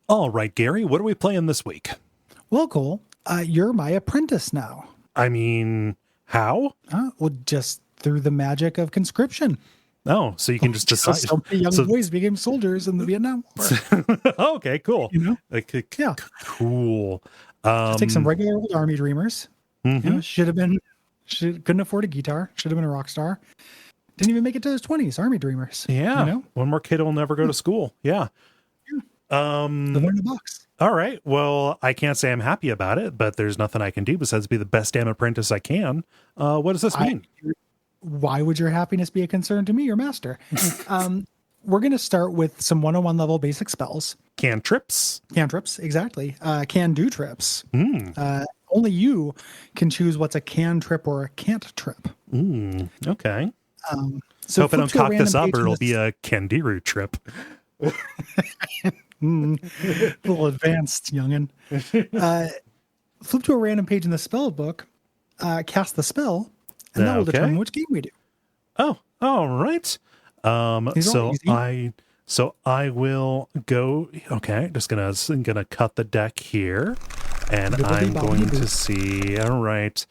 All right, Gary, what are we playing this week? Well, Cole, you're my apprentice now. I mean, how? Well, just through the magic of conscription. Oh, so you can just decide. So many young boys became soldiers in the Vietnam War. Okay, cool. Yeah. Cool. Just take some regular old army dreamers. Mm-hmm. Couldn't afford a guitar. Should have been a rock star. Didn't even make it to his 20s. Army dreamers. Yeah. One more kid will never go to school. Yeah. They learn the box. All right. Well, I can't say I'm happy about it, but there's nothing I can do besides be the best damn apprentice I can. What does this mean? Why would your happiness be a concern to me, your master? We're going to start with some 101 level basic spells. Cantrips? Cantrips, exactly. Can-do trips. Only you can choose what's a cantrip or a can't trip. Okay. So hope I don't cock this up or it'll be a Candiru trip. A little advanced, youngin. Flip to a random page in the spell book, cast the spell, and that will determine which game we do. Oh, all right. So I will go. Okay, just gonna cut the deck here, and I'm going to see. All right.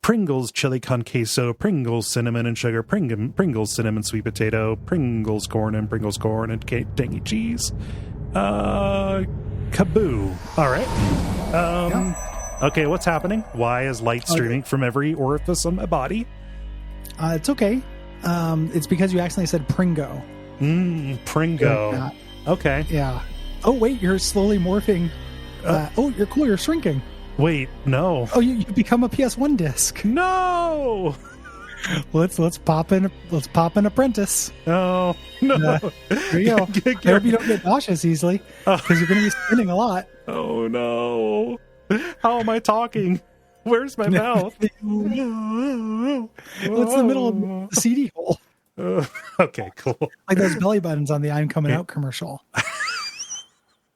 Pringles chili con queso, Pringles cinnamon and sugar, Pringles cinnamon sweet potato, Pringles corn and tangy cheese. Kaboo. All right. Okay, what's happening? Why is light streaming from every orifice on my body? It's okay. It's because you accidentally said Pringo. Pringo. Okay. Yeah. Oh, wait, you're slowly morphing. You're cool. You're shrinking. Wait, no. Oh, you become a PS1 disc. No. Let's pop in apprentice. Oh no. There you go. I hope you don't get nauseous easily because you're going to be spinning a lot. Oh no. How am I talking? Where's my mouth? What's the middle of the CD hole? Okay, cool. Like those belly buttons on the I'm Coming Out commercial.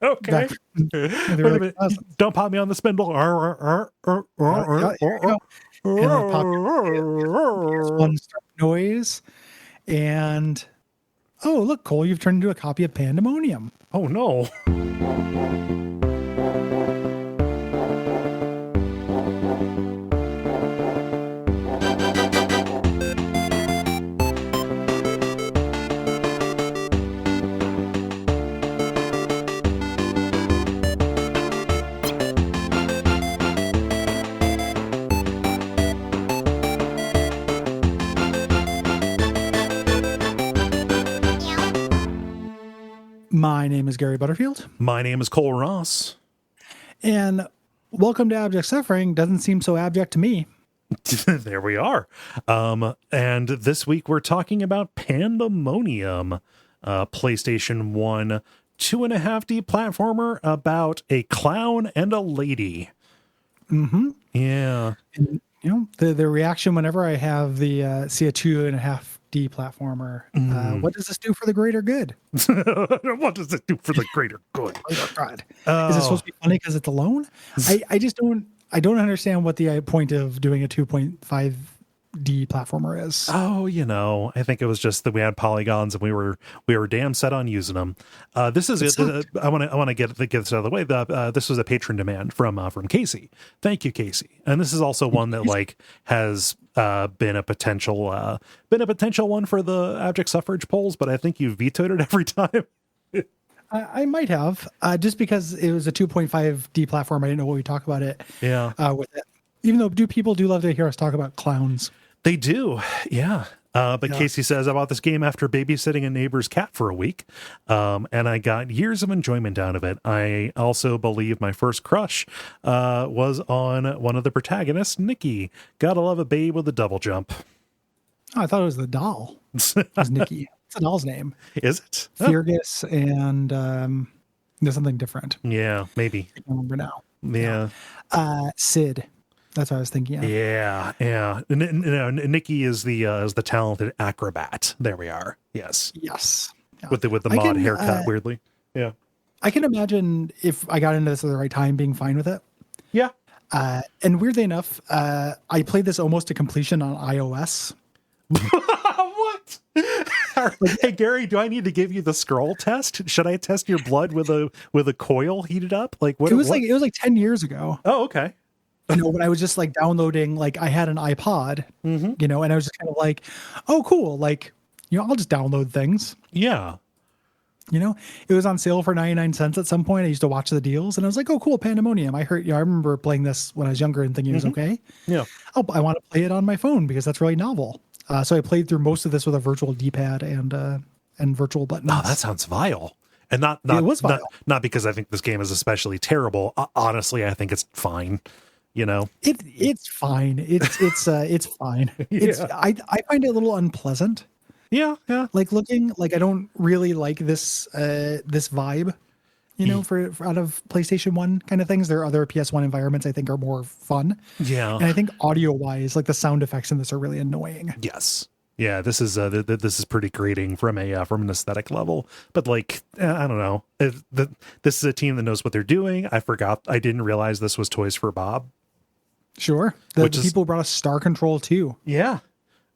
Okay. Like, don't pop me on the spindle. One noise. And look, Cole, you've turned into a copy of Pandemonium. Oh no. My name is Gary Butterfield. My name is Cole Ross. And welcome to Abject Suffering. Doesn't seem so abject to me. There we are. And this week we're talking about Pandemonium, PlayStation 1 2.5D platformer about a clown and a lady. Mm-hmm. Yeah. And, the reaction whenever I have the see a 2.5D platformer, what does this do for the greater good? What does it do for the greater good? Oh, God. Is it supposed to be funny because it's alone? I just don't understand what the point of doing a 2.5D platformer is. Oh, I think it was just that we had polygons and we were damn set on using them. This is it. I want to get this out of the way. This was a patron demand from Casey. Thank you, Casey. And this is also one that has been a potential one for the abject suffrage polls, but I think you vetoed it every time. I might have, just because it was a 2.5D platform. I didn't know what we talk about it. Yeah. With it, even though people do love to hear us talk about clowns. They do, yeah. But Casey says, I bought this game after babysitting a neighbor's cat for a week, and I got years of enjoyment out of it. I also believe my first crush was on one of the protagonists, Nikki. Gotta love a babe with a double jump. Oh, I thought it was the doll. It was Nikki. It's a doll's name. Is it? Fergus and there's something different. Yeah, maybe. I don't remember now. Yeah. Sid. That's what I was thinking of. Yeah. Nikki is the talented acrobat. There we are. Yes. Yeah. With the mod haircut, weirdly. Yeah. I can imagine if I got into this at the right time, being fine with it. Yeah. And weirdly enough, I played this almost to completion on iOS. What? Hey Gary, do I need to give you the scroll test? Should I test your blood with a coil heated up? Like what? It was like 10 years ago. Oh, okay. When I was just like downloading, like I had an iPod, and I was just kind of like, oh, cool. Like, I'll just download things. Yeah. It was on sale for 99 cents at some point. I used to watch the deals and I was like, oh, cool. Pandemonium. I heard, I remember playing this when I was younger and thinking it was okay. Yeah. Oh, I want to play it on my phone because that's really novel. So I played through most of this with a virtual D-pad and virtual buttons. Oh, that sounds vile. And not it was vile. Not because I think this game is especially terrible. Honestly, I think it's fine. It's fine. It's fine. Yeah. I find it a little unpleasant. Yeah. Like looking, like I don't really like this vibe, for out of PlayStation 1 kind of things. There are other PS1 environments I think are more fun. Yeah. And I think audio wise, like the sound effects in this are really annoying. Yes. Yeah, this is pretty grating from an aesthetic level. But like, I don't know. This is a team that knows what they're doing. I didn't realize this was Toys for Bob. Sure. The people brought us Star Control too. Yeah.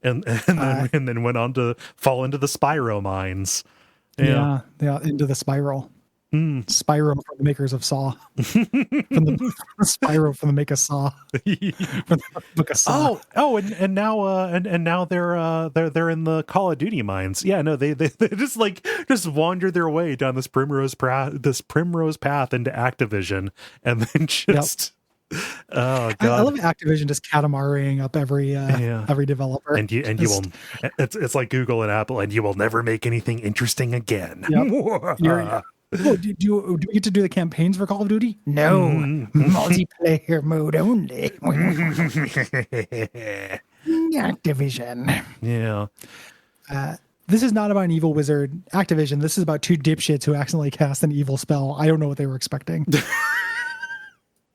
And then went on to fall into the Spyro mines. Yeah, into the Spiral. Spyro from the makers of Saw. Spyro from the maker of Saw. From the book of Saw. And now they're in the Call of Duty mines. Yeah, no, they just wander their way down this primrose path into Activision, and then just. Oh god! I love Activision just Katamariing up every developer, and you will. It's like Google and Apple, and you will never make anything interesting again. Yep. Do we get to do the campaigns for Call of Duty? No, multiplayer mode only. Activision. Yeah. This is not about an evil wizard. Activision. This is about two dipshits who accidentally cast an evil spell. I don't know what they were expecting.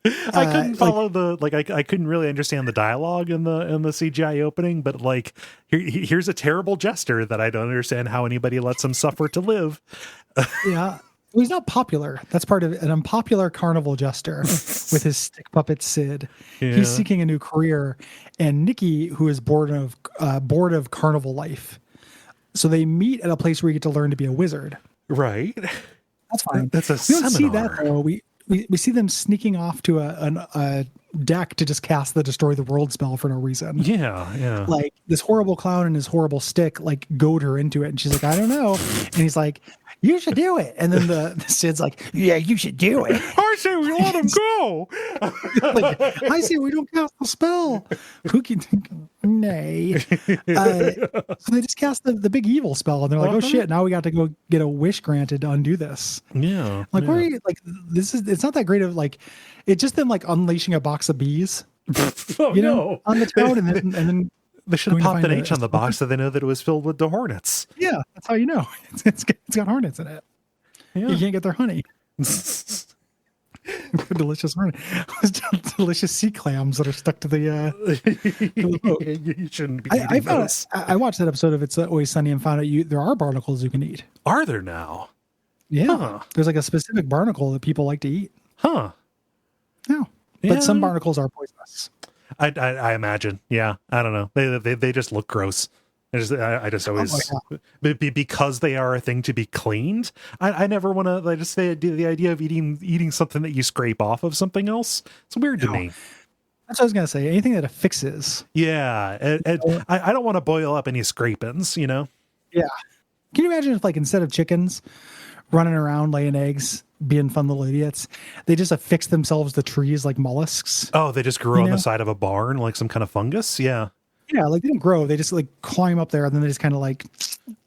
I couldn't follow I couldn't really understand the dialogue in the CGI opening, but like here's a terrible jester that I don't understand how anybody lets him suffer to live. Yeah. Well, he's not popular. That's part of it. An unpopular carnival jester with his stick puppet Sid. Yeah. He's seeking a new career, and Nikki, who is bored of carnival life. So they meet at a place where you get to learn to be a wizard. Right. That's fine. That's a we don't seminar. see that though. We see them sneaking off to a deck to just cast the Destroy the World spell for no reason. Yeah. Like this horrible clown and his horrible stick like goad her into it, and she's like, I don't know. And he's like, you should do it. And then the Sid's like, yeah, you should do it. I say we let him go. I say we don't cast the spell. Who can nay? So they just cast the big evil spell, and they're like, oh shit, now we got to go get a wish granted to undo this. Yeah. Like, where are you? Like, it's not that great of like, it's just them like unleashing a box of bees, on the town, and then they should have popped an H on the box so they know that it was filled with the hornets. Yeah, that's how you know. It's got hornets in it. Yeah. You can't get their honey. Delicious honey. Delicious sea clams that are stuck to the boat. You shouldn't be eating those. I watched that episode of It's Always Sunny and found out there are barnacles you can eat. Are there now? Yeah. Huh. There's like a specific barnacle that people like to eat. Huh. Yeah. But some barnacles are poisonous. I imagine. Yeah. I don't know. They just look gross. I just always because they are a thing to be cleaned. I never want to. I just say the idea of eating something that you scrape off of something else. It's weird to me. That's what I was gonna say. Anything that affixes. Yeah. I don't want to boil up any scrapings. Yeah. Can you imagine if like instead of chickens running around laying eggs, being fun little idiots, they just affix themselves to trees like mollusks? Oh, they just grew on the side of a barn like some kind of fungus? Yeah. Yeah, like they don't grow. They just like climb up there and then they just kind of like,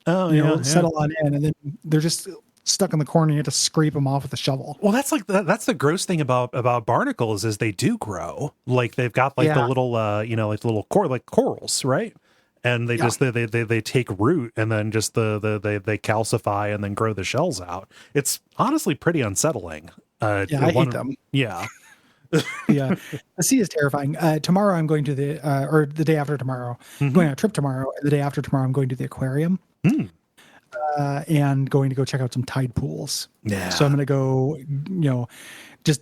settle on in, and then they're just stuck in the corner. And you have to scrape them off with a shovel. Well, that's the gross thing about barnacles is they do grow. Like they've got like the little, like the little corals, right? And they just they take root and then just they calcify and then grow the shells out. It's honestly pretty unsettling. I hate them. Yeah. Yeah, the sea is terrifying. Tomorrow I'm going to the day after tomorrow, going on a trip tomorrow. The day after tomorrow I'm going to the aquarium, and going to go check out some tide pools. Yeah. So I'm going to go, just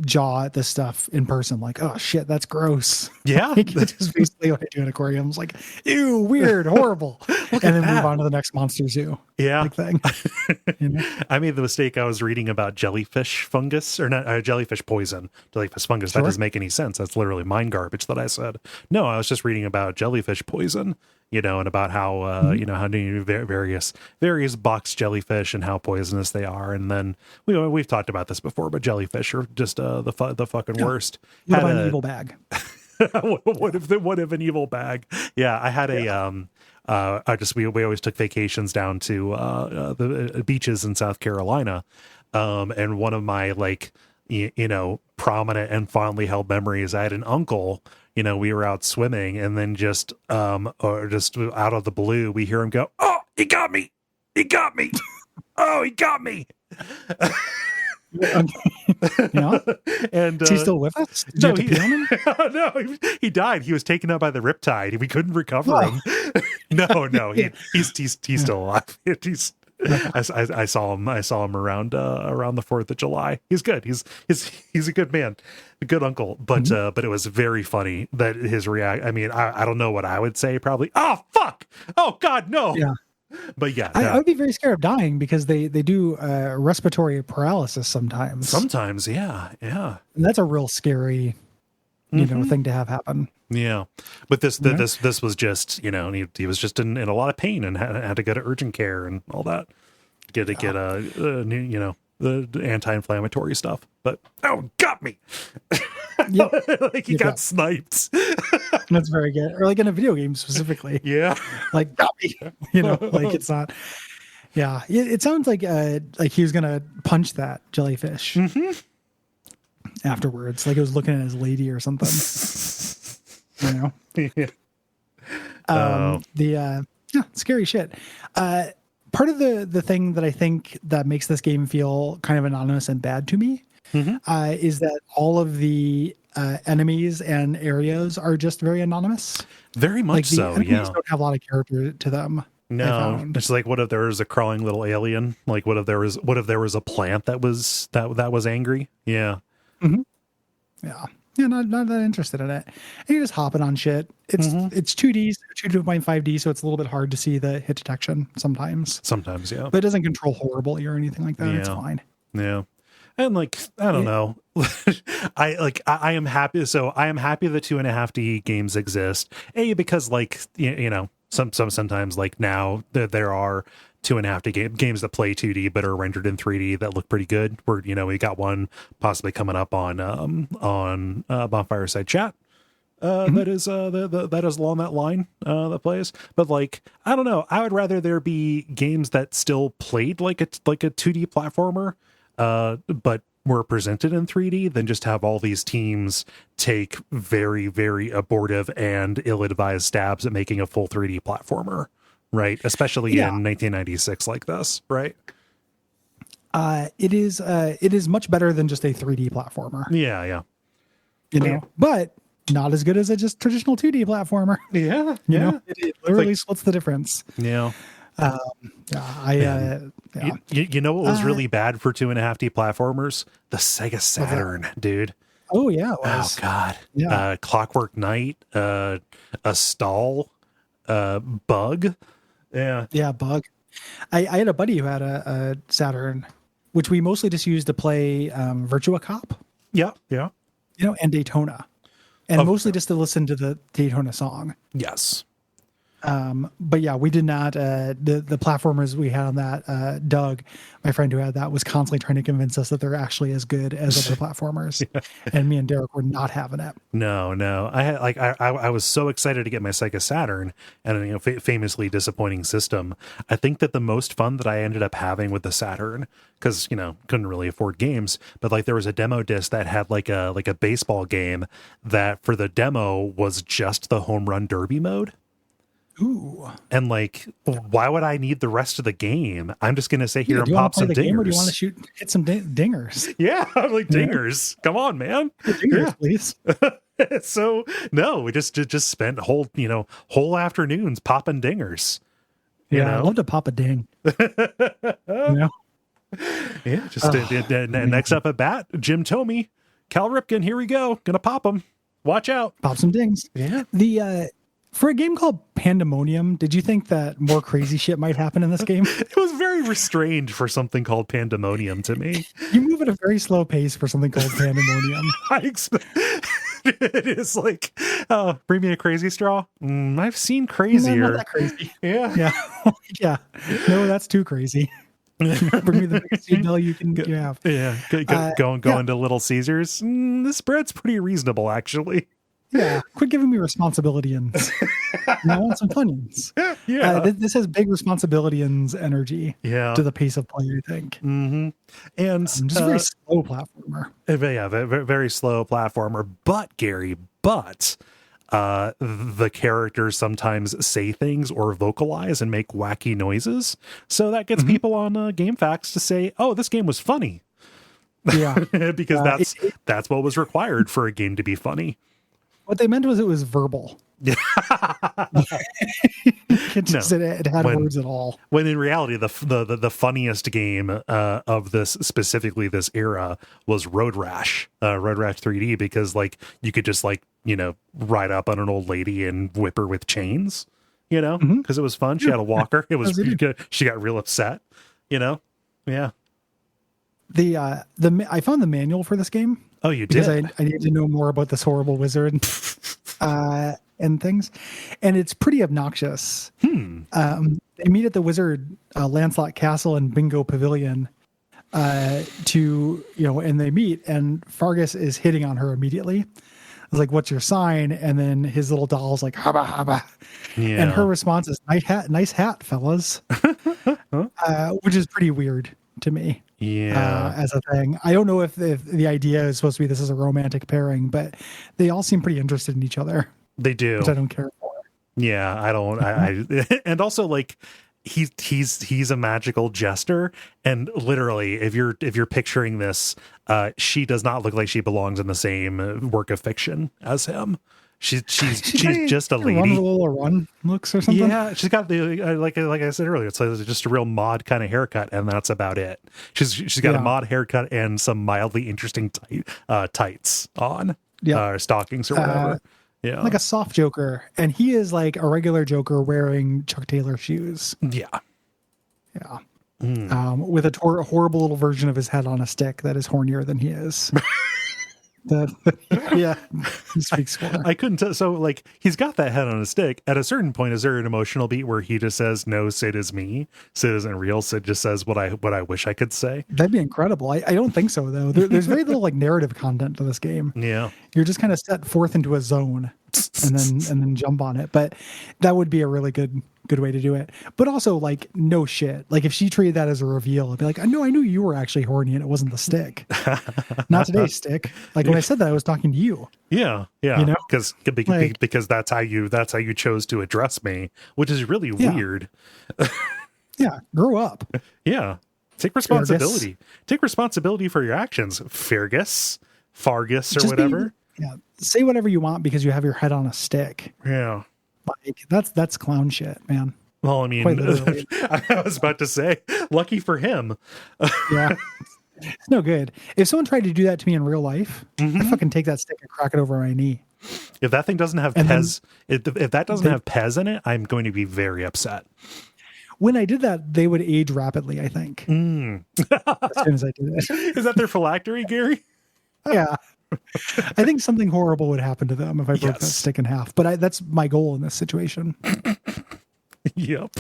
jaw at this stuff in person, like, oh shit, that's gross. Yeah. Like, it's just basically what I do in aquariums, like, ew, weird, horrible. And then move on to the next monster zoo. Yeah. Like thing. You know? I made the mistake. I was reading about jellyfish fungus, or not jellyfish poison, jellyfish fungus. That doesn't make any sense. That's literally mind garbage that I said. No, I was just reading about jellyfish poison, you know, and about how, you know, how do various box jellyfish and how poisonous they are. And then we've talked about this before, but jellyfish are just the fucking worst. What about an evil bag? What if an evil bag? Yeah, I had we always took vacations down to the beaches in South Carolina, and one of my you know, prominent and fondly held memories, I had an uncle. You know, we were out swimming, and then just just out of the blue, we hear him go, "Oh, he got me! He got me! Oh, he got me!" Yeah. And is he still with us? Did you have to pee on him? No, he died. He was taken out by the riptide. We couldn't recover him. No, he's still alive. I saw him around the 4th of July. He's good. He's a good man, a good uncle. But it was very funny that his react. I mean, I don't know what I would say. Probably, oh fuck, oh god, no. Yeah. But yeah, I would be very scared of dying because they do respiratory paralysis sometimes. Sometimes, yeah. And that's a real scary, you know, thing to have happen. Yeah, but this was just, you know, he was just in a lot of pain and had to go to urgent care and all that, get you know, the anti-inflammatory stuff. But got me. Yep. Like he got sniped. That's very good. Or like in a video game specifically. Yeah. Like got me. You know, like it's not. Yeah, it sounds like he was gonna punch that jellyfish afterwards, like it was looking at his lady or something. You know. Yeah. Scary shit. Part of the thing that I think that makes this game feel kind of anonymous and bad to me is that all of the enemies and areas are just very anonymous. Very much like the so. Enemies Yeah. don't have a lot of character to them. No, it's like, what if there was a crawling little alien? Like, what if there was a plant that was angry? Yeah. Mm-hmm. Yeah, not that interested in it. And you're just hopping on shit. It's 2D, 2.5D, so it's a little bit hard to see the hit detection sometimes. Sometimes, yeah. But it doesn't control horribly or anything like that. Yeah. It's fine. Yeah. And like, I don't know. I am happy. So I am happy that 2.5D games exist. Because like, you know, sometimes like now there are 2.5D games that play 2D but are rendered in 3D that look pretty good. Where, you know, we got one possibly coming up on Bonfireside Chat. That is that is along that line that plays. But like, I don't know. I would rather there be games that still played like a 2D platformer, but were presented in 3D than just have all these teams take very, very abortive and ill-advised stabs at making a full 3D platformer, right? Especially in 1996 like this, right? It is much better than just a 3D platformer. Yeah. You know, but not as good as a just traditional 2D platformer. Yeah. You know, it literally splits the difference. Yeah. You know what was really bad for 2.5D platformers? The Sega Saturn, dude. Oh yeah, it was. Oh god. Yeah. Clockwork Knight, a stall, Bug. Yeah, Bug. I had a buddy who had a Saturn, which we mostly just used to play Virtua Cop. Yeah. You know, and Daytona, and mostly just to listen to the Daytona song. Yes. But yeah, we did not, the platformers we had on that, Doug, my friend who had that, was constantly trying to convince us that they're actually as good as other platformers. And me and Derek were not having it. No. I was so excited to get my Sega Saturn, and, you know, famously disappointing system. I think that the most fun that I ended up having with the Saturn, because, you know, couldn't really afford games, but like there was a demo disc that had like a baseball game that for the demo was just the home run derby mode. Ooh. And like, why would I need the rest of the game? I'm just going to sit here and pop some dingers. Or do you want to hit some dingers? Yeah, I'm like, dingers. Come on, man. Dingers, please. So no, we just spent whole afternoons popping dingers. Yeah, I love to pop a ding. You know? Yeah, just next up at bat, Jim Tomey, Cal Ripken. Here we go. Gonna pop him. Watch out. Pop some dings. Yeah. The for a game called Pandemonium, did you think that more crazy shit might happen in this game? It was very restrained for something called Pandemonium to me. You move at a very slow pace for something called Pandemonium. It is like, bring me a crazy straw. I've seen crazier. Not that crazy. Yeah. Yeah. Yeah. No, that's too crazy. Bring me the biggest bill you can have. Yeah. Go into Little Caesars. This bread's pretty reasonable, actually. Yeah. Quit giving me responsibility and I want some Funyuns. Yeah. This has big responsibility and energy to the pace of play, I think. Mm-hmm. And just a very slow platformer. Yeah, very slow platformer. But, Gary, the characters sometimes say things or vocalize and make wacky noises. So that gets people on GameFAQs to say, oh, this game was funny. Yeah. Because that's what was required for a game to be funny. What they meant was it was verbal. Yeah. It had words at all. When in reality, the funniest game of this, specifically this era, was Road Rash 3D, because like you could just ride up on an old lady and whip her with chains, because it was fun. She had a walker. It was she got real upset, Yeah. I found the manual for this game. Oh, you did? Because I need to know more about this horrible wizard and things. And it's pretty obnoxious. They meet at the wizard Lancelot Castle and Bingo Pavilion and they meet, and Fargus is hitting on her immediately. It's like, what's your sign? And then his little doll's like, haba, haba. Yeah. And her response is, nice hat, fellas. Which is pretty weird to me. Yeah. As a thing. I don't know if the idea is supposed to be this is a romantic pairing, but they all seem pretty interested in each other. They do. Which I don't care for. Yeah, I don't. And also, like, he's a magical jester, and literally, if you're picturing this, she does not look like she belongs in the same work of fiction as him. She's just a lady. Run looks or something. Yeah, she's got the like I said earlier, it's like just a real mod kind of haircut, and that's about it. She's got a mod haircut and some mildly interesting tights on, stockings or whatever. Yeah, like a soft Joker, and he is like a regular Joker wearing Chuck Taylor shoes. Yeah. With a horrible little version of his head on a stick that is hornier than he is. He speaks for her. I couldn't tell. So, like, he's got that head on a stick. At a certain point, is there an emotional beat where he just says, "No, Sid is me. Sid isn't real. Sid just says what I wish I could say." That'd be incredible. I don't think so, though. There's very little like narrative content to this game. Yeah, you're just kind of set forth into a zone and then jump on it. But that would be a really good way to do it. But also, like, no shit. Like, if she treated that as a reveal, I'd be like, I knew you were actually horny and it wasn't the stick. Not today, stick. Like, when I said that, I was talking to you. Yeah. Because that's how you chose to address me, which is really weird. Yeah, grow up. Yeah, take responsibility. Fergus. Take responsibility for your actions, Fargus, or whatever. Say whatever you want because you have your head on a stick. Yeah. Like, that's clown shit, man. Well, I mean, I was about to say, lucky for him. Yeah. It's no good. If someone tried to do that to me in real life, I'd fucking take that stick and crack it over my knee. If that thing doesn't have Pez, if that doesn't have Pez in it, I'm going to be very upset. When I did that, they would age rapidly, I think. As soon as I did it. Is that their phylactery, Gary? Yeah. I think something horrible would happen to them if I broke that stick in half. But that's my goal in this situation. Yep.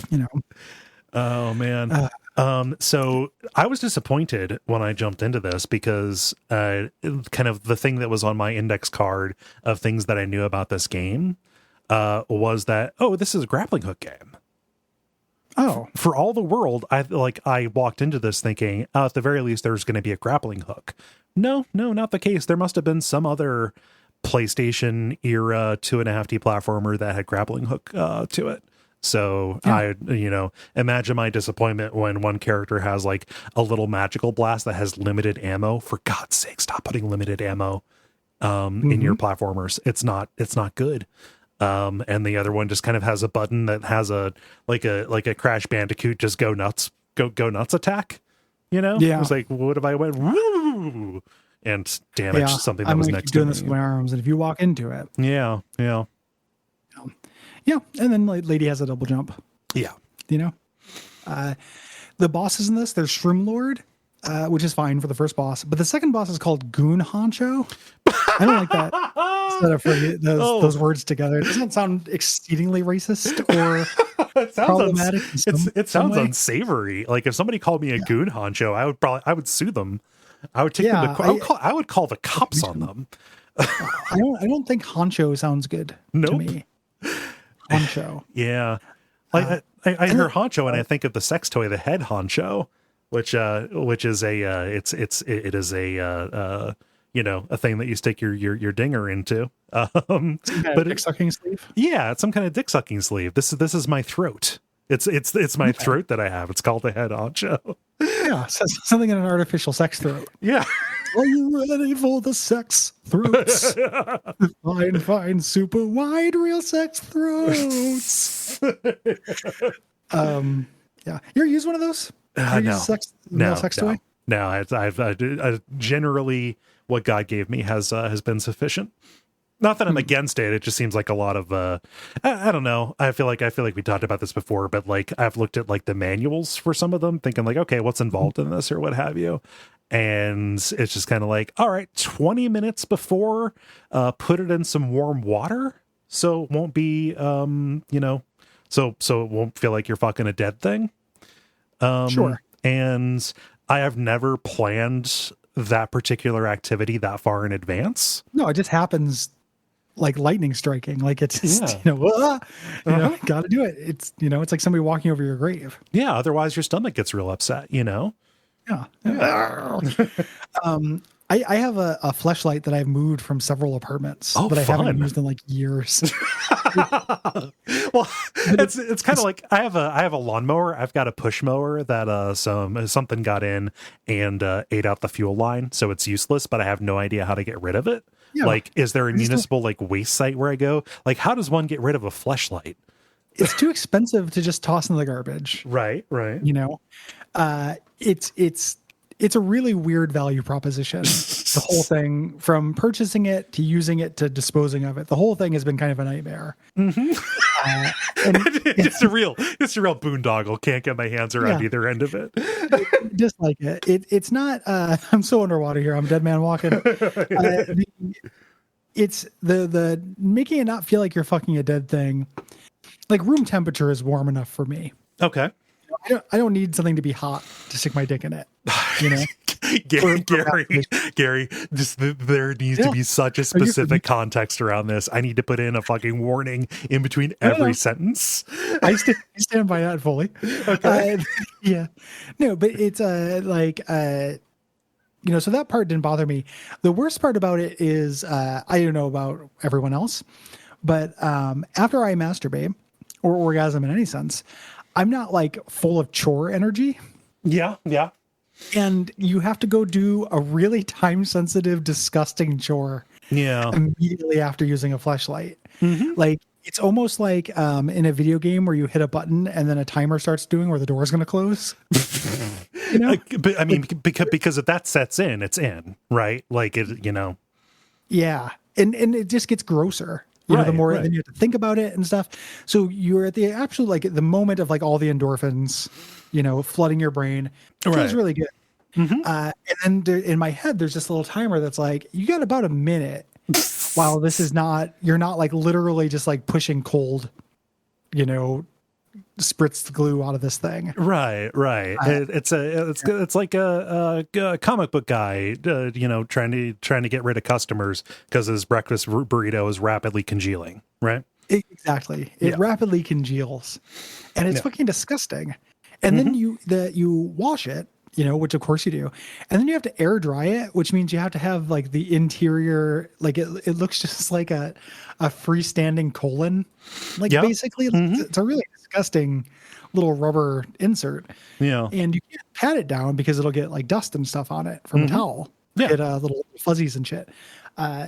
Oh, man. So I was disappointed when I jumped into this because kind of the thing that was on my index card of things that I knew about this game was that, this is a grappling hook game. Oh, for all the world, I walked into this thinking, at the very least, there's going to be a grappling hook. No, not the case. There must have been some other PlayStation era 2.5D platformer that had grappling hook to it. So I imagine my disappointment when one character has like a little magical blast that has limited ammo. For God's sake, stop putting limited ammo in your platformers. It's not good. And the other one just kind of has a button that has a Crash Bandicoot just go nuts attack. You know, Yeah. it was like, what if I went woo and damaged something that I'm was gonna next keep doing to this me? with my arms, and if you walk into it, Yeah, yeah, and then like, lady has a double jump. yeah. You know, the bosses in this, there's Shroom Lord, which is fine for the first boss, but the second boss is called Goon Honcho. I don't like that set of those words together. It doesn't sound exceedingly racist or It sounds problematic. it sounds unsavory. Like if somebody called me a goon honcho, I would sue them. I would take them to I would call the cops on them. I don't think honcho sounds good to me. Honcho. Yeah. Like I hear honcho and I think of the sex toy, the head honcho, which is it is a you know, a thing that you stick your dinger into. But dick sucking sleeve. Yeah, it's some kind of dick sucking sleeve. This is my throat. It's my throat that I have. It's called the head honcho. Yeah, something in an artificial sex throat. Yeah. Are you ready for the sex throats? fine, super wide, real sex throats. Yeah, you ever use one of those? No. Sex toy? No, I generally what God gave me has been sufficient. Not that I'm against it. It just seems like a lot of I don't know. I feel like we talked about this before, but like I've looked at like the manuals for some of them, thinking like, okay, what's involved in this or what have you. And it's just kind of like, all right, 20 minutes before, put it in some warm water so it won't be you know, so it won't feel like you're fucking a dead thing. Sure. And I have never planned that particular activity that far in advance. No, it just happens like lightning striking. Like it's just, gotta do it. It's, it's like somebody walking over your grave. Yeah. Otherwise your stomach gets real upset, you know? Yeah. I have a fleshlight that I've moved from several apartments that I haven't used in like years. Well, it's kind of like I have a lawnmower. I've got a push mower that something got in and ate out the fuel line, so it's useless. But I have no idea how to get rid of it. Yeah. Like, is there a municipal like waste site where I go? Like, how does one get rid of a fleshlight? It's too expensive to just toss in the garbage. Right. You know, it's a really weird value proposition. The whole thing, from purchasing it to using it to disposing of it, the whole thing has been kind of a nightmare. Mm-hmm. It's a real boondoggle. Can't get my hands around either end of it. Just like it's not. I'm so underwater here. I'm dead man walking. It's the making it not feel like you're fucking a dead thing. Like room temperature is warm enough for me. Okay. I don't need something to be hot to stick my dick in it. You know, Gary, just there needs to be such a specific context around this. I need to put in a fucking warning in between every sentence. I stand by that fully. Okay. No, but it's so that part didn't bother me. The worst part about it is I don't know about everyone else, but after I masturbate or orgasm in any sense, I'm not like full of chore energy. Yeah. And you have to go do a really time-sensitive, disgusting chore. Yeah. Immediately after using a fleshlight. Mm-hmm. Like it's almost like in a video game where you hit a button and then a timer starts doing where the door is going to close. You know? But I mean, because if that sets in, it's in, right? Like it, you know. Yeah, and it just gets grosser. You know, the more then you have to think about it and stuff. So you're at the absolute like the moment of like all the endorphins, flooding your brain. It feels really good. Mm-hmm. And then in my head, there's this little timer that's like, you got about a minute while this is you're not like literally just like pushing cold, spritz glue out of this thing. Right. It's like a comic book guy, trying to get rid of customers because his breakfast burrito is rapidly congealing. Right. Exactly. It rapidly congeals, and it's fucking disgusting. And then you wash it, which of course you do, and then you have to air dry it, which means you have to have like the interior, like it looks just like a freestanding colon, like basically it's a really disgusting little rubber insert. Yeah, and you can't pat it down because it'll get like dust and stuff on it from a towel. Yeah. get little fuzzies and shit.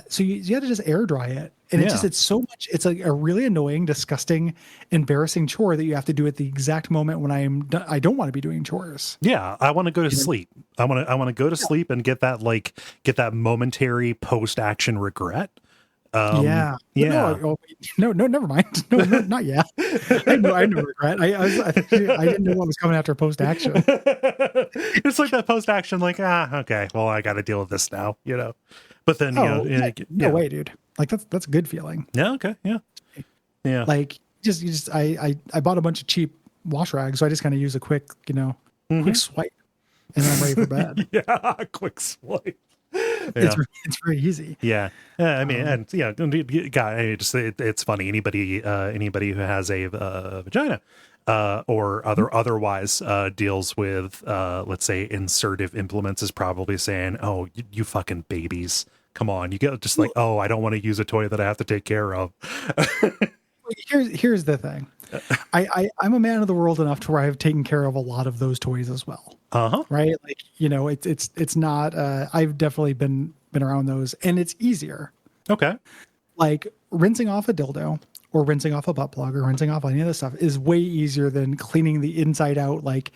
So you have to just air dry it. And it's so much, it's like a really annoying, disgusting, embarrassing chore that you have to do at the exact moment when I don't want to be doing chores. Yeah. I want to go to sleep. I want to go to sleep and get that momentary post-action regret. Yeah. No, never mind. No, not yet. I know regret. I didn't know what was coming after post action. It's like that post action, like, okay, well, I got to deal with this now, But then, no way, dude. Like that's a good feeling. Yeah. Okay. Yeah. Yeah. Like I bought a bunch of cheap wash rags, so I just kind of use a quick, quick swipe, and then I'm ready for bed. Yeah. Quick swipe. Yeah. It's very easy. Yeah. I mean, and it's funny. Anybody who has a vagina, or otherwise deals with, let's say, insertive implements is probably saying, "Oh, you fucking babies, come on!" You get just like, "Oh, I don't want to use a toy that I have to take care of." Here's the thing. I'm a man of the world enough to where I've taken care of a lot of those toys as well. Right? Like, it's not, I've definitely been around those, and it's easier. Okay. Like rinsing off a dildo or rinsing off a butt plug or rinsing off any of this stuff is way easier than cleaning the inside out, like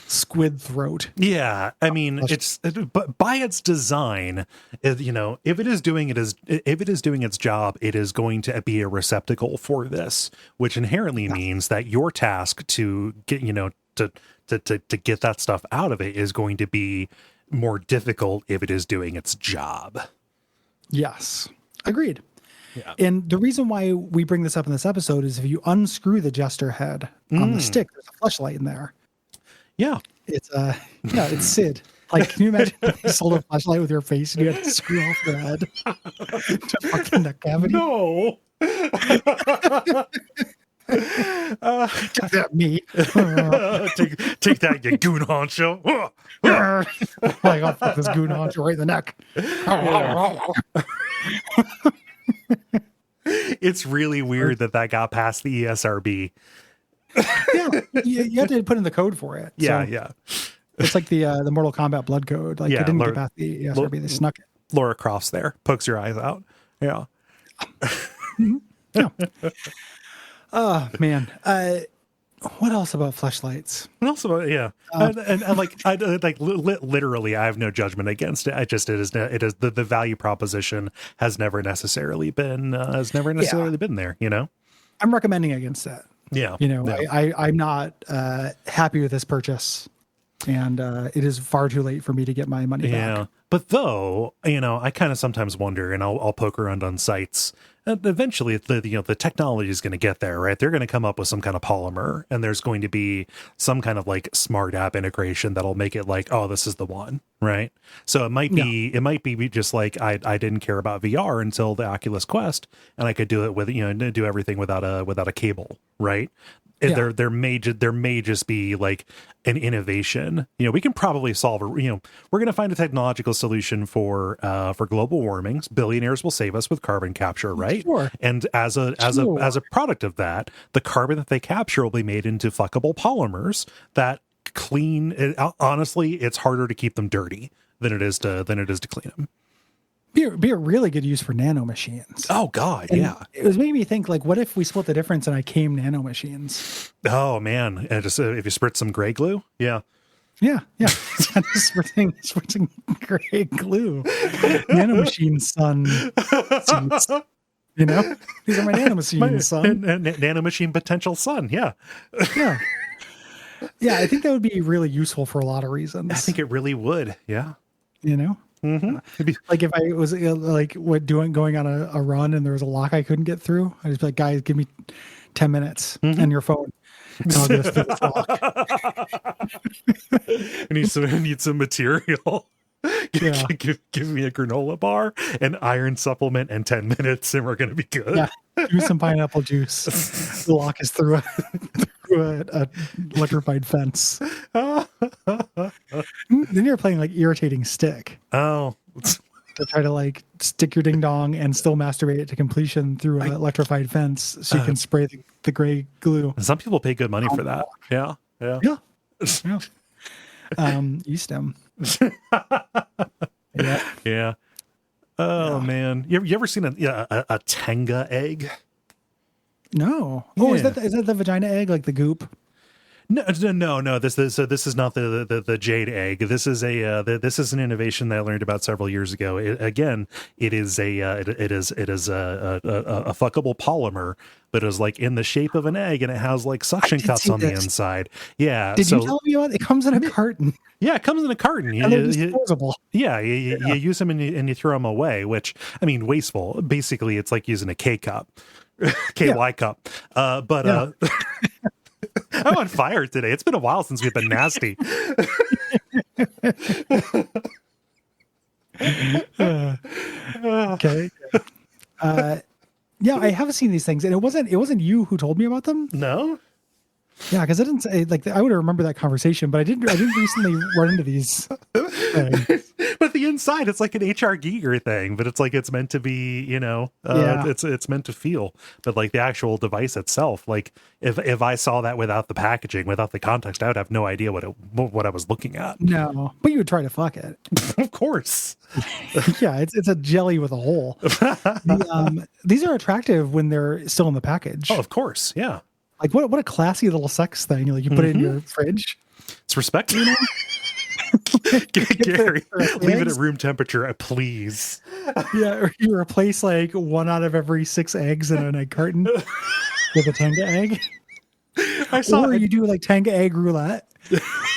squid throat. Yeah. I mean, but by its design, if it is doing its job, it is going to be a receptacle for this, which inherently means that your task to get, to get that stuff out of it is going to be more difficult if it is doing its job. Yes. Agreed. Yeah. And the reason why we bring this up in this episode is if you unscrew the jester head on the stick, there's a fleshlight in there. Yeah. It's it's Sid. Like, can you imagine if you sold a flashlight with your face and you had to screw off your head to fucking neck cavity? No. Take that, me. take that, you goon honcho. Like, I'll fuck this goon honcho right in the neck. It's really weird that got past the ESRB. Yeah, you had to put in the code for it. Yeah, so yeah. It's like the Mortal Kombat blood code. Like, it didn't get past the ESRB. They snuck it. Laura Croft's there. Pokes your eyes out. Yeah. Yeah. Oh, man. What else about fleshlights? What else about literally, I have no judgment against it. It is the value proposition has never necessarily been there. I'm recommending against that. Yeah. I'm not happy with this purchase, and it is far too late for me to get my money back. Yeah. But though, I kind of sometimes wonder, and I'll poke around on sites. And eventually, the technology is going to get there, right? They're going to come up with some kind of polymer, and there's going to be some kind of like smart app integration that'll make it like, oh, this is the one, right? So it might be just like I didn't care about VR until the Oculus Quest, and I could do it with do everything without a cable, right? Yeah. There may just be like an innovation. We can probably solve we're going to find a technological solution for global warming. Billionaires will save us with carbon capture, right? Sure. And as a product of that, the carbon that they capture will be made into fuckable polymers that clean. Honestly, it's harder to keep them dirty than it is to clean them. Be a really good use for nano machines. Oh God, and yeah. It was making me think, like, what if we split the difference and I came nano machines? Oh man, and just if you spritz some gray glue, yeah. Spritzing gray glue, nano machine sun seeds. These are my nano machines, son. Nano machine potential son, yeah. Yeah, I think that would be really useful for a lot of reasons. I think it really would, yeah. Mm-hmm. Like if I was going on a run and there was a lock I couldn't get through, I'd just be like, guys, give me 10 minutes and your phone. And I'll get us through this lock. I need some material. Give me a granola bar, an iron supplement, and 10 minutes, and we're going to be good. Yeah, give me some pineapple juice. The lock is through a electrified fence. Then you're playing like irritating stick. Oh. To try to like stick your ding dong and still masturbate it to completion through an electrified fence so you can spray the gray glue. Some people pay good money for that. Yeah. E-stem. Yeah. Yeah. Oh man, you ever seen a Tenga egg? No. Oh, Yeah. is that the vagina egg, like the goop? No. This is not the jade egg. This is this is an innovation that I learned about several years ago. It is a fuckable polymer, but it is like in the shape of an egg, and it has like suction cups on the inside. Yeah. Did you tell me about it? It comes in a carton. Yeah, it comes in a carton. And they're disposable. Yeah, you use them and you throw them away, which, I mean, wasteful. Basically, it's like using a K cup, KY cup. But I'm on fire today. It's been a while since we've been nasty. Okay. Yeah, I have seen these things, and it wasn't you who told me about them. No. Yeah, because I didn't say, like, I would remember that conversation, but I didn't recently run into these things. But the inside, it's like an HR Giger thing, but it's like it's meant to be, it's meant to feel. But like the actual device itself, like if I saw that without the packaging, without the context, I would have no idea what I was looking at. No, but you would try to fuck it. Of course. Yeah, it's a jelly with a hole. These are attractive when they're still in the package. Oh, of course, yeah. Like what a classy little sex thing. Like you put it in your fridge. It's respect. You know? Gary, leave it at room temperature, please. Yeah, or you replace like 1 out of every 6 eggs in an egg carton with a Tenga egg. Or you do like Tenga egg roulette,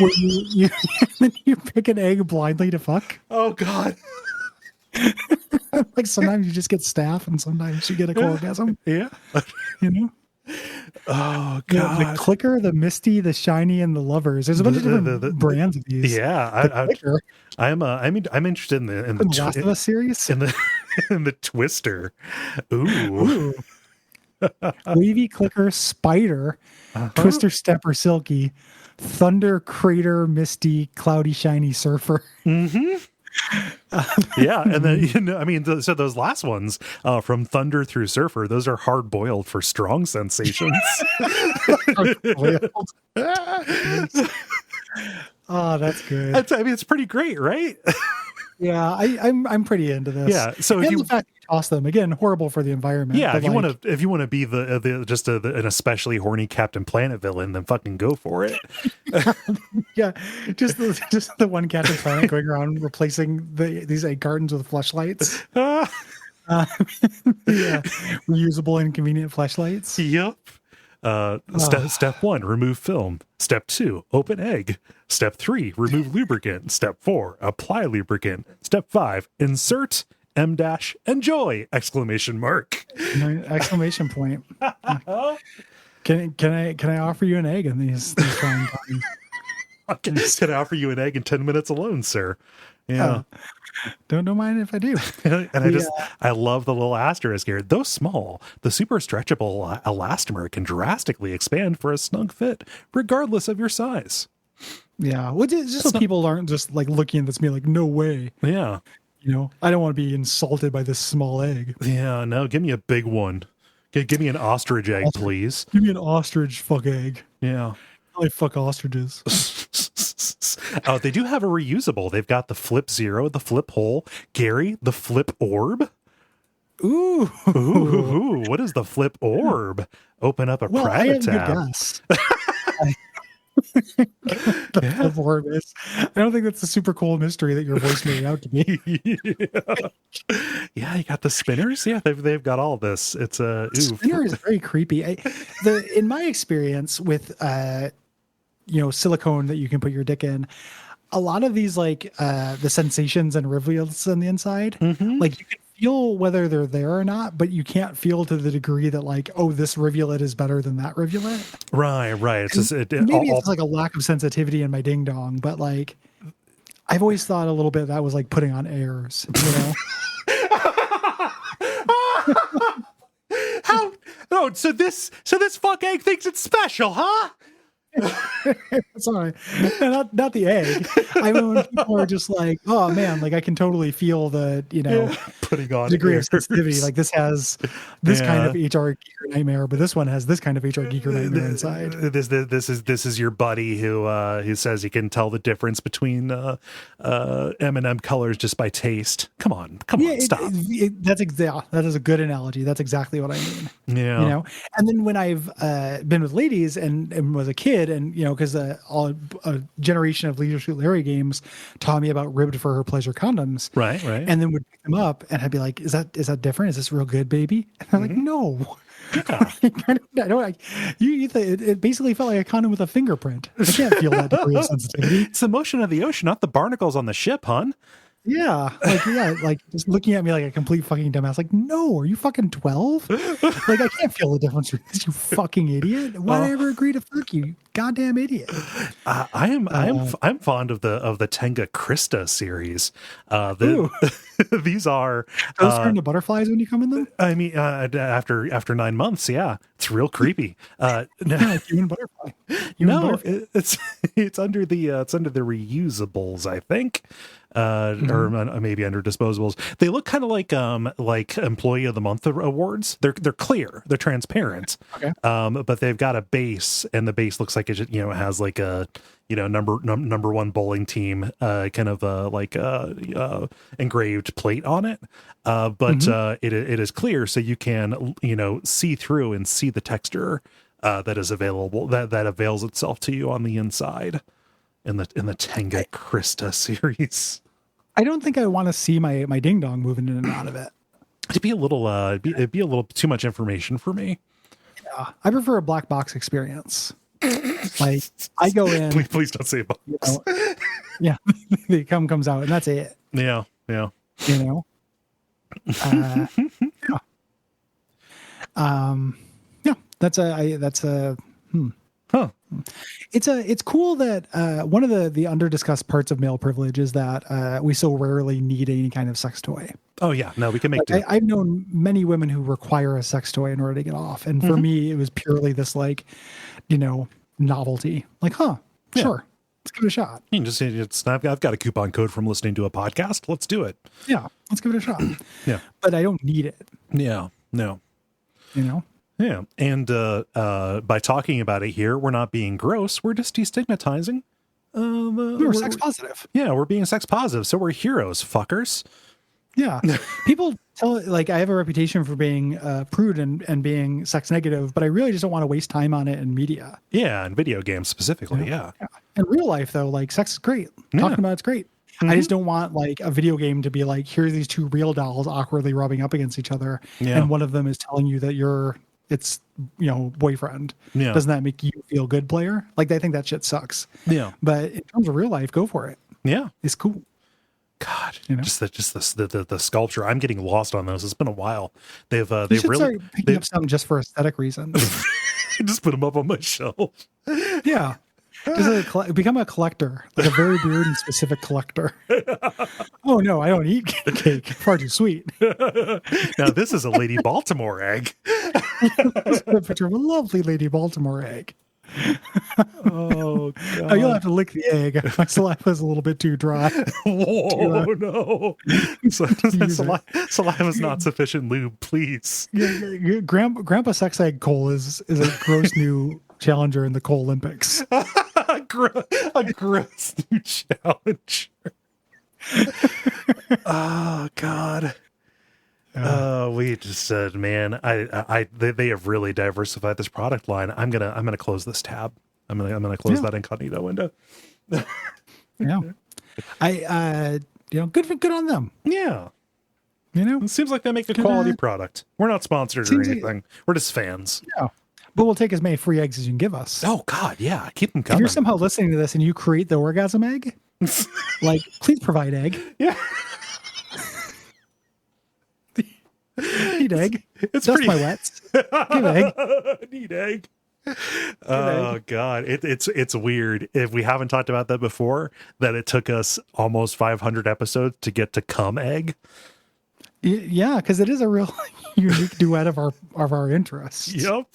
where you pick an egg blindly to fuck. Oh God. Like sometimes you just get staph and sometimes you get a orgasm. Yeah. You know? Oh God. The clicker, the misty, the shiny, and the lovers. There's a bunch of different brands of these. Yeah. I'm interested in the Last of Us series. In the Twister. Ooh. Wavy clicker, spider, twister, stepper, silky, thunder, crater, misty, cloudy, shiny, surfer. Mm-hmm. Yeah, and then so those last ones from Thunder through Surfer, those are hard boiled for strong sensations. Oh, that's good. It's pretty great, right? Yeah, I'm pretty into this. Yeah, so if the fact you toss them, again, horrible for the environment. Yeah, if you want to be an especially horny Captain Planet villain, then fucking go for it. Yeah, just the one Captain Planet going around replacing these egg cartons with fleshlights. Yeah, reusable and convenient fleshlights. Yep. Step 1, remove film. Step 2, open egg. Step 3, remove lubricant. Step 4, apply lubricant. Step 5, insert enjoy! Exclamation mark. Exclamation point. Can I offer you an egg in these trying times? Can I offer you an egg in 10 minutes alone, sir? Yeah. Don't mind if I do. And I love the little asterisk here. Though small, the super stretchable elastomer can drastically expand for a snug fit, regardless of your size. Yeah, well, just so people aren't just like looking at this and being like, no way. Yeah. You know, I don't want to be insulted by this small egg. Yeah, no, give me a big one. Give me an ostrich egg, please. Give me an ostrich fuck egg. Yeah. I like fuck ostriches. Oh, they do have a reusable. They've got the Flip Zero, the Flip Hole, Gary, the Flip Orb. Ooh. What is the Flip Orb? Open up a private tab. Flip Orb is. I don't think that's a super cool mystery that your voice made out to me. Yeah, you got the spinners. Yeah, they've got all this. It's a spinner is very creepy. In my experience with silicone that you can put your dick in, a lot of these like the sensations and rivulets on the inside, like you can feel whether they're there or not, but you can't feel to the degree that like, oh, this rivulet is better than that rivulet. Right. It's just it's like a lack of sensitivity in my ding dong, but like I've always thought a little bit that was like putting on airs, you know. How? Oh, so this fuck egg thinks it's special, huh? Sorry, not the egg. I mean, when people are just like, "Oh man, like I can totally feel the putting on degree airs. of sensitivity. Like this has this kind of HR geeker nightmare, but this one has this kind of HR geeker nightmare inside." This is your buddy who says he can tell the difference between M&M colors just by taste. Come on, stop. That is a good analogy. That's exactly what I mean. Yeah, And then when I've been with ladies and was a kid, and because a generation of Leisure Suit Larry games taught me about ribbed for her pleasure condoms, right, and then would pick them up, and I'd be like, "Is that different? Is this real good, baby?" And I'm like, "No." Yeah. It basically felt like a condom with a fingerprint. I can't feel that degree of sensitivity. It's the motion of the ocean, not the barnacles on the ship, hon. Yeah, like just looking at me like a complete fucking dumbass. Like, no, are you fucking 12? Like, I can't feel the difference between this, you fucking idiot. Why did I ever agree to fuck you goddamn idiot? I'm fond of the Tenga Krista series. These are those turn to butterflies when you come in them. I mean, after 9 months, yeah, it's real creepy. Human butterfly. It's under the reusables, I think. Or maybe under disposables. They look kind of like Employee of the Month awards. They're clear, they're transparent. Okay. But they've got a base, and the base looks like it has like a number one bowling team kind of engraved plate on it. But it is clear, so you can see through and see the texture that is available that avails itself to you on the inside in the Tenga Krista series. I don't think I want to see my ding dong moving in and out of it. It'd be a little too much information for me. Yeah, I prefer a black box experience. Like I go in. Please don't say box. Yeah, the cum comes out, and that's it. Yeah. Yeah. That's a. Huh. It's cool that one of the under discussed parts of male privilege is that we so rarely need any kind of sex toy. Oh yeah, no, we can make. I've known many women who require a sex toy in order to get off, and for me, it was purely this novelty. Like, sure, let's give it a shot. You can just I've got a coupon code from listening to a podcast. Let's do it. Yeah, let's give it a shot. Yeah, but I don't need it. Yeah, no. Yeah, and by talking about it here, we're not being gross. We're just destigmatizing. We're sex positive. Yeah, we're being sex positive, so we're heroes, fuckers. Yeah, people tell I have a reputation for being prude and being sex negative, but I really just don't want to waste time on it in media. Yeah, and video games specifically. Yeah. In real life, though, sex is great. Talking about it's great. I just don't want a video game to be here are these two real dolls awkwardly rubbing up against each other, and one of them is telling you that it's boyfriend. Yeah. Doesn't that make you feel good, player? I think that shit sucks. Yeah. But in terms of real life, go for it. Yeah. It's cool. God, just the sculpture. I'm getting lost on those. It's been a while. They've really start picking up some just for aesthetic reasons. Just put them up on my shelf. Yeah. Just become a collector, a very weird and specific collector. Oh no, I don't eat cake. Far too sweet. Now this is a Lady Baltimore egg. This is a picture of a lovely Lady Baltimore egg. Oh God! Oh, you'll have to lick the egg. My saliva is a little bit too dry. Whoa, no! Saliva is not sufficient lube. Please. Grandpa Sex Egg Cole is a gross new challenger in the Cole Olympics. A gross new challenger. Oh God. We just said, man, they have really diversified this product line. I'm gonna close this tab. I'm gonna close that incognito window. Yeah, good on them. Yeah, it seems like they make a quality product. We're not sponsored or anything. We're just fans. Yeah, but we'll take as many free eggs as you can give us. Oh God, yeah, keep them coming. If you're somehow listening to this and you create the orgasm egg, please provide egg. Yeah. Need egg. That's my wets. Give egg. Need egg. Oh God, it's weird. If we haven't talked about that before, that it took us almost 500 episodes to get to cum egg. Yeah, because it is a real unique duet of our interests. Yep.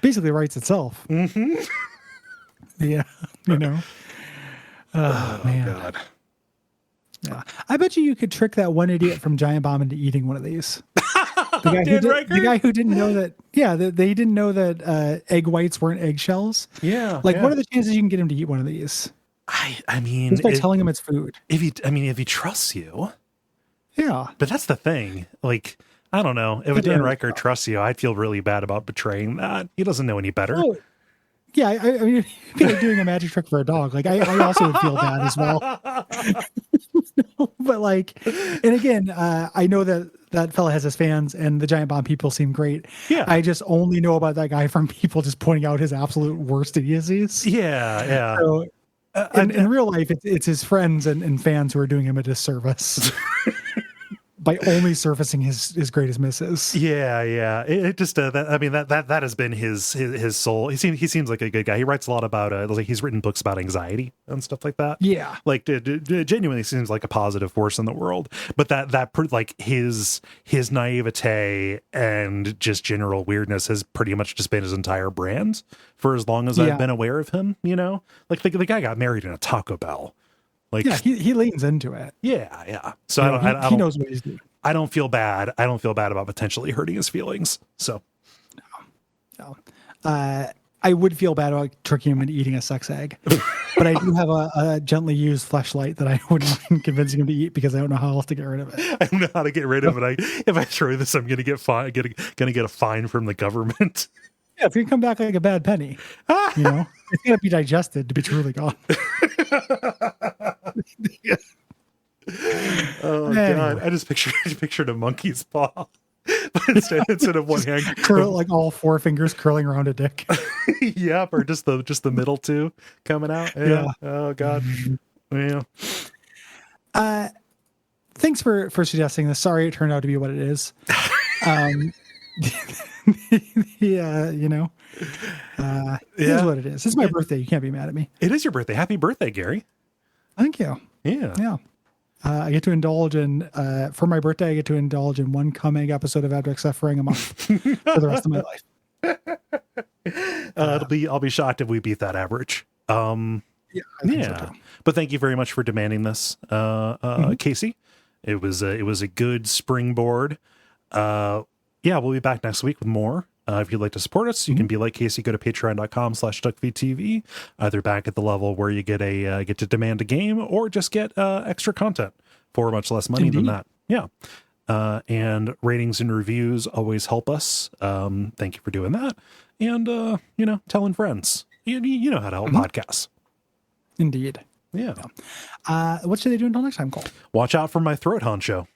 Basically writes itself. Mm-hmm. Yeah, you know. Oh, man. God. Yeah, I bet you could trick that one idiot from Giant Bomb into eating one of these. The guy who didn't know that. Yeah, they didn't know that egg whites weren't eggshells. Yeah. Like, what are the chances you can get him to eat one of these? I mean, Just by telling him it's food. If he trusts you. Yeah. But that's the thing. Like, I don't know. If Dan Riker trusts you, I'd feel really bad about betraying that. He doesn't know any better. Oh, yeah, I mean, it'd be like doing a magic trick for a dog. Like, I also would feel bad as well. But like, and again, I know that fella has his fans, and the Giant Bomb people seem great. Yeah. I just only know about that guy from people just pointing out his absolute worst idiocies. Yeah, yeah. So, in real life, it's his friends and fans who are doing him a disservice by only surfacing his greatest misses. Yeah, yeah. It just that has been his soul. He seems like a good guy. He writes a lot about like he's written books about anxiety and stuff like that. Yeah, like genuinely seems like a positive force in the world. But that like his naivete and just general weirdness has pretty much just been his entire brand for as long as I've been aware of him. You know, like the guy got married in a Taco Bell. Like, yeah, he leans into it. Yeah, yeah. So he knows what he's doing. I don't feel bad. I don't feel bad about potentially hurting his feelings. So, no. I would feel bad about tricking him into eating a sex egg, but I do have a gently used fleshlight that I wouldn't mind convincing him to eat because I don't know how else to get rid of it. I don't know how to get rid of it. If I throw this, I'm gonna get a fine from the government. Yeah, if you come back like a bad penny, you know, it's gonna be digested to be truly gone. Oh anyway. God! I just pictured a monkey's paw, but instead of one hand, like all four fingers curling around a dick. Yep, or just the middle two coming out. Yeah. Oh God. Yeah. Thanks for suggesting this. Sorry, it turned out to be what it is. Yeah, you know, it is what it is. It's my birthday. You can't be mad at me. It is your birthday. Happy birthday, Gary. Thank you. Yeah. Yeah. I get to indulge in, for my birthday, I get to indulge in one cum egg episode of Abject Suffering a month for the rest of my life. I'll be shocked if we beat that average. Yeah. So but thank you very much for demanding this, Casey. It was a good springboard. Yeah, we'll be back next week with more. If you'd like to support us, you can be like Casey. Go to patreon.com/Duckfeed.tv. Either back at the level where you get to demand a game, or just get extra content for much less money than that. Yeah. And ratings and reviews always help us. Thank you for doing that. And telling friends. You know how to help podcasts. Indeed. Yeah. What should they do until next time, Cole? Watch out for my throat honcho.